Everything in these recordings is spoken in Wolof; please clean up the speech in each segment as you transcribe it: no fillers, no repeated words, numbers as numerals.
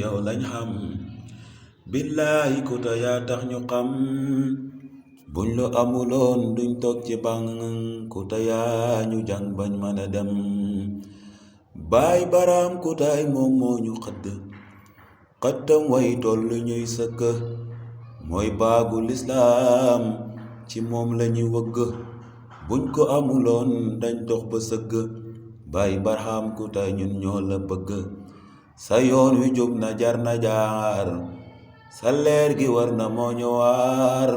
yow lañ xam billaahi ku ta yaa tax ñu xam buñ la amuloon duñ toog ci bang ku ta yaa ñu jàng bañ mën a dem baay baraam ku taay moom moo ñu xëdd xëttam way tollu ñuy sëkk mooy baagu lislaam ci moom lañuy wëgg buñ ko amuloon dañ dox ba sëgg baay baraam ku taay ñun ñoo la bëgg sa yoon wi jub na jar na jaar sa leer gi war na moo ñu waar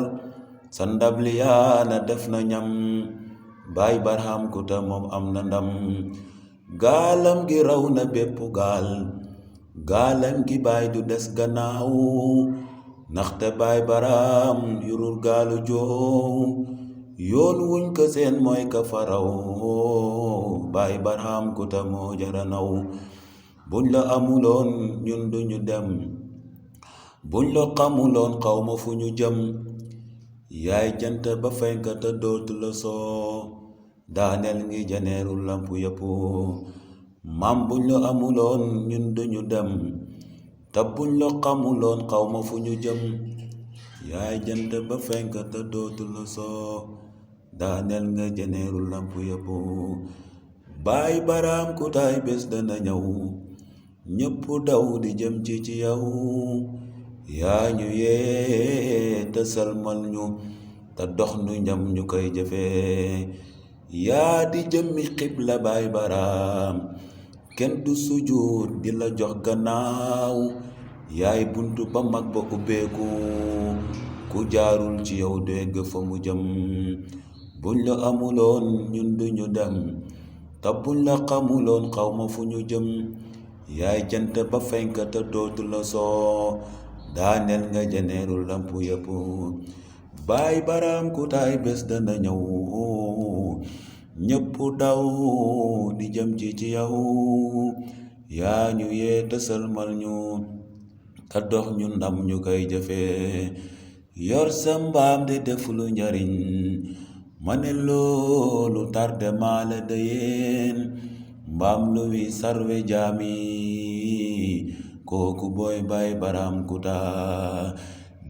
sa ndab li yaana def na ñam baay baraam ku ta moom am na ndam gaalam gi raw na bépp gaal gaalam gi baay du des gannaaw ndaxte baay baraam yurul gaalu joow yoon wuñ ko seen mooy ka faraw baay baraam ku ta moo jara naw buñ la amuloon ñun duñu dem buñ la xamuloon xawma fu ñu jëm yaay jant ba fenka te dootu la soo daaneel ngi janeeru lamp yëpp maam buñ la amuloon ñun duñu dem te buñ la xamuloon xawma fu ñu jëm yaay jant ba fenka te dootu la soo daaneel nga janeeru lamp yëpp baay baraam ku taay bés dana ñëw ñépp daw di jëm ci yow yaa ñu yee te salmal ñu te dox nu ñam ñu koy jëfee yaa di jëmmi xibla baay baraam kenn du sujud di la jox gannaaw yaay buntu ba mag ba ubbeeku ku jaarul ci yow dégg fa mu jëm buñ la amuloon ñun duñu dem te buñ la xamuloon xawma fu ñu jëm yaay jant ba fenk te dootu la soo daaneel nga janeeru lamp yëpp baay baraam ku taay bés dana ñëw ñépp daw di jëm ci yow yaa ñu yee te salmal ñu te dox ñu ndam ñu koy jëfee yor sa mbaam di def lu njariñ ma ne loolu tarde maala dayeen mbaam lu wi sarwe jaami kooku booy baay baraam ku taa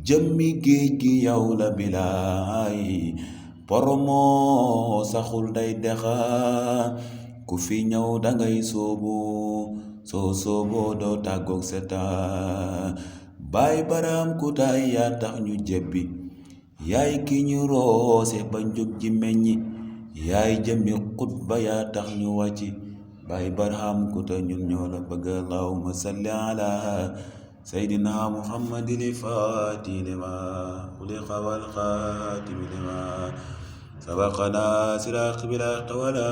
jëmmi géej gi yow la bilaay poromoo saxul day dexa ku fi ñëw dangay soobu soo sooboo doo tàggoog seta baay baraam ku taay yaa tax ñu jebbi yaay ki ñu roose ba njug ji meññi yaay jëmmi xutba yaa tax ñu wàcci baay baraam ku ta ñun ñoo la bëgg allahumma salli ala sayyidina muhammadin faati lima xuliqa wal xaatimi lima sabaqana siraq bilaq wala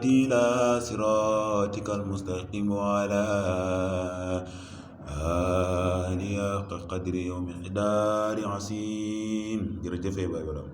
dila siratikal mustaqim wala aliya qadri yawmi qadari asim jërëjëf baay baraam